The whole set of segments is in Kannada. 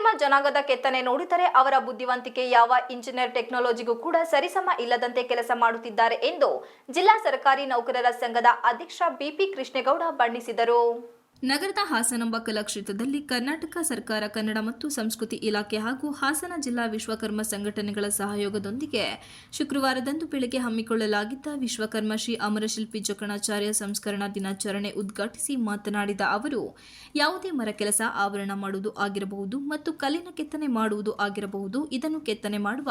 ವಿಶ್ವಕರ್ಮ ಜನಾಂಗದ ಕೆತ್ತನೆ ನೋಡಿದರೆ ಅವರ ಬುದ್ಧಿವಂತಿಕೆ ಯಾವ ಇಂಜಿನಿಯರ್ ಟೆಕ್ನಾಲಜಿಗೂ ಕೂಡ ಸರಿಸಮ ಇಲ್ಲದಂತೆ ಕೆಲಸ ಮಾಡುತ್ತಿದ್ದಾರೆ ಎಂದು ಜಿಲ್ಲಾ ಸರ್ಕಾರಿ ನೌಕರರ ಸಂಘದ ಅಧ್ಯಕ್ಷ ಬಿಪಿ ಕೃಷ್ಣೇಗೌಡ ಬಣ್ಣಿಸಿದರು. ನಗರದ ಹಾಸನಾಂಬ ಕಲಾಕ್ಷೇತ್ರದಲ್ಲಿ ಕರ್ನಾಟಕ ಸರ್ಕಾರ ಕನ್ನಡ ಮತ್ತು ಸಂಸ್ಕೃತಿ ಇಲಾಖೆ ಹಾಗೂ ಹಾಸನ ಜಿಲ್ಲಾ ವಿಶ್ವಕರ್ಮ ಸಂಘಟನೆಗಳ ಸಹಯೋಗದೊಂದಿಗೆ ಶುಕ್ರವಾರದಂದು ಬೆಳಗ್ಗೆ ಹಮ್ಮಿಕೊಳ್ಳಲಾಗಿದ್ದ ವಿಶ್ವಕರ್ಮ ಶ್ರೀ ಅಮರಶಿಲ್ಪಿ ಜಕಣಾಚಾರ್ಯ ಸಂಸ್ಕರಣಾ ದಿನಾಚರಣೆ ಉದ್ಘಾಟಿಸಿ ಮಾತನಾಡಿದ ಅವರು, ಯಾವುದೇ ಮರ ಕೆಲಸ ಆವರಣ ಮಾಡುವುದು ಆಗಿರಬಹುದು ಮತ್ತು ಕಲ್ಲಿನ ಕೆತ್ತನೆ ಮಾಡುವುದು ಆಗಿರಬಹುದು, ಇದನ್ನು ಕೆತ್ತನೆ ಮಾಡುವ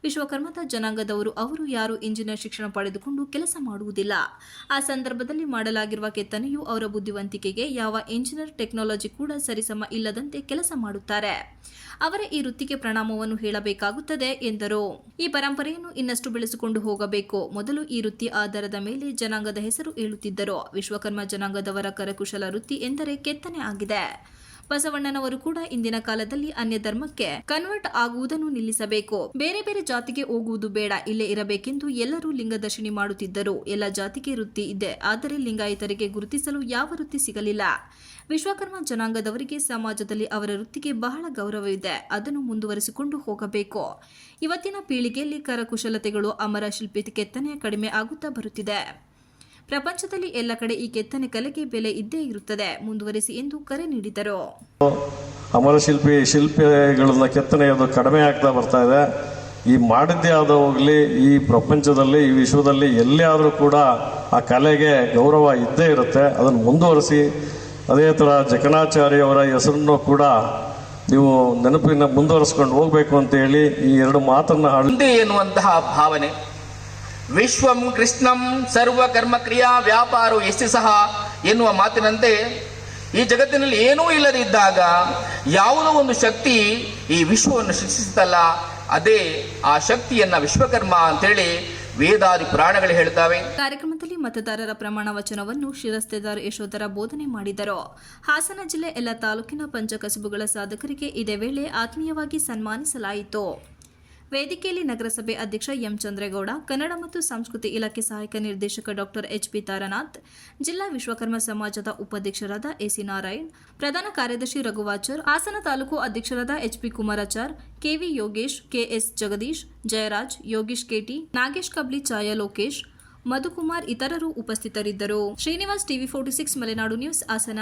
ವಿಶ್ವಕರ್ಮದ ಜನಾಂಗದವರು ಅವರು ಯಾರು ಇಂಜಿನಿಯರ್ ಶಿಕ್ಷಣ ಪಡೆದುಕೊಂಡು ಕೆಲಸ ಮಾಡುವುದಿಲ್ಲ. ಆ ಸಂದರ್ಭದಲ್ಲಿ ಮಾಡಲಾಗಿರುವ ಕೆತ್ತನೆಯು ಅವರ ಬುದ್ಧಿವಂತಿಕೆಗೆ ಯಾವ ಇಂಜಿನಿಯರ್ ಟೆಕ್ನಾಲಜಿ ಕೂಡ ಸರಿಸಮ ಇಲ್ಲದಂತೆ ಕೆಲಸ ಮಾಡುತ್ತಾರೆ. ಅವರ ಈ ವೃತ್ತಿಗೆ ಪ್ರಣಾಮವನ್ನು ಹೇಳಬೇಕಾಗುತ್ತದೆ ಎಂದರು. ಈ ಪರಂಪರೆಯನ್ನು ಇನ್ನಷ್ಟು ಬೆಳೆಸಿಕೊಂಡು ಹೋಗಬೇಕು. ಮೊದಲು ಈ ವೃತ್ತಿ ಆಧಾರದ ಮೇಲೆ ಜನಾಂಗದ ಹೆಸರು ಹೇಳುತ್ತಿದ್ದರು. ವಿಶ್ವಕರ್ಮ ಜನಾಂಗದವರ ಕರಕುಶಲ ವೃತ್ತಿ ಎಂದರೆ ಕೆತ್ತನೆ ಆಗಿದೆ. ಬಸವಣ್ಣನವರು ಕೂಡ ಇಂದಿನ ಕಾಲದಲ್ಲಿ ಅನ್ಯ ಧರ್ಮಕ್ಕೆ ಕನ್ವರ್ಟ್ ಆಗುವುದನ್ನು ನಿಲ್ಲಿಸಬೇಕು, ಬೇರೆ ಬೇರೆ ಜಾತಿಗೆ ಹೋಗುವುದು ಬೇಡ, ಇಲ್ಲೇ ಇರಬೇಕೆಂದು ಎಲ್ಲರೂ ಲಿಂಗದರ್ಶಿನಿ ಮಾಡುತ್ತಿದ್ದರು. ಎಲ್ಲ ಜಾತಿಗೆ ವೃತ್ತಿ ಇದೆ, ಆದರೆ ಲಿಂಗಾಯತರಿಗೆ ಗುರುತಿಸಲು ಯಾವ ವೃತ್ತಿ ಸಿಗಲಿಲ್ಲ. ವಿಶ್ವಕರ್ಮ ಜನಾಂಗದವರಿಗೆ ಸಮಾಜದಲ್ಲಿ ಅವರ ವೃತ್ತಿಗೆ ಬಹಳ ಗೌರವವಿದೆ, ಅದನ್ನು ಮುಂದುವರಿಸಿಕೊಂಡು ಹೋಗಬೇಕು. ಇವತ್ತಿನ ಪೀಳಿಗೆಯಲ್ಲಿ ಕರಕುಶಲತೆಗಳು ಅಮರ ಶಿಲ್ಪಿ ಕೆತ್ತನೆ ಕಡಿಮೆ ಆಗುತ್ತಾ ಬರುತ್ತಿದೆ. ಪ್ರಪಂಚದಲ್ಲಿ ಎಲ್ಲ ಕಡೆ ಈ ಕೆತ್ತನೆ ಕಲೆಗೆ ಬೆಲೆ ಇದ್ದೇ ಇರುತ್ತದೆ, ಮುಂದುವರಿಸಿ ಎಂದು ಕರೆ ನೀಡಿದರು. ಶಿಲ್ಪಿಗಳ ಕೆತ್ತನೆ ಅದು ಕಡಿಮೆ ಆಗ್ತಾ ಬರ್ತಾ ಇದೆ. ಈ ಮಾಡಿದ್ದೇ ಆದ ಹೋಗಲಿ, ಈ ಪ್ರಪಂಚದಲ್ಲಿ ಈ ವಿಶ್ವದಲ್ಲಿ ಎಲ್ಲೇ ಆದರೂ ಕೂಡ ಆ ಕಲೆಗೆ ಗೌರವ ಇದ್ದೇ ಇರುತ್ತೆ. ಅದನ್ನು ಮುಂದುವರಿಸಿ ಅದೇ ಥರ ಜಕಣಾಚಾರ್ಯ ಅವರ ಹೆಸರನ್ನು ಕೂಡ ನೀವು ನೆನಪಿನ ಮುಂದುವರಿಸ್ಕೊಂಡು ಹೋಗಬೇಕು ಅಂತ ಹೇಳಿ ಈ ಎರಡು ಮಾತನ್ನು ಮುಂದೆ ಎನ್ನುವಂತಹ ಭಾವನೆ. ವಿಶ್ವಂ ಕೃಷ್ಣಂ ಸರ್ವ ಕರ್ಮ ಕ್ರಿಯಾ ವ್ಯಾಪಾರ ಎಸ್ತಿ ಸಹ ಎನ್ನುವ ಮಾತಿನಂತೆ ಈ ಜಗತ್ತಿನಲ್ಲಿ ಏನೂ ಇಲ್ಲದಿದ್ದಾಗ ಯಾವುದೋ ಒಂದು ಶಕ್ತಿ ಈ ವಿಶ್ವವನ್ನು ಸೃಷ್ಟಿಸುತ್ತಲ್ಲ, ಅದೇ ಆ ಶಕ್ತಿಯನ್ನ ವಿಶ್ವಕರ್ಮ ಅಂತೇಳಿ ವೇದಾದಿ ಪುರಾಣಗಳು ಹೇಳ್ತಾವೆ. ಕಾರ್ಯಕ್ರಮದಲ್ಲಿ ಮತದಾರರ ಪ್ರಮಾಣ ವಚನವನ್ನು ಶಿರಸ್ತೇದಾರ್ ಯಶೋಧರ ಬೋಧನೆ ಮಾಡಿದರು. ಹಾಸನ ಜಿಲ್ಲೆ ಎಲ್ಲ ತಾಲೂಕಿನ ಪಂಚಕಸಬುಗಳ ಸಾಧಕರಿಗೆ ಇದೇ ವೇಳೆ ಆತ್ಮೀಯವಾಗಿ ಸನ್ಮಾನಿಸಲಾಯಿತು. ವೇದಿಕೆಯಲ್ಲಿ ನಗರಸಭೆ ಅಧ್ಯಕ್ಷ ಎಂ ಚಂದ್ರೇಗೌಡ, ಕನ್ನಡ ಮತ್ತು ಸಂಸ್ಕೃತಿ ಇಲಾಖೆ ಸಹಾಯಕ ನಿರ್ದೇಶಕ ಡಾಕ್ಟರ್ ಎಚ್ಪಿ ತಾರನಾಥ್, ಜಿಲ್ಲಾ ವಿಶ್ವಕರ್ಮ ಸಮಾಜದ ಉಪಾಧ್ಯಕ್ಷರಾದ ಎಸಿ ನಾರಾಯಣ್, ಪ್ರಧಾನ ಕಾರ್ಯದರ್ಶಿ ರಘುವಾಚಾರ್, ಹಾಸನ ತಾಲೂಕು ಅಧ್ಯಕ್ಷರಾದ HP Kumarachar, KV Yogesh, KS Jagadish, Jayaraj, Yogesh KT, Nagesh Kabli, Chhaya Lokesh, Madhukumar ಇತರರು ಉಪಸ್ಥಿತರಿದ್ದರು. Srinivas, TV 46 Malenadu news, Hassan.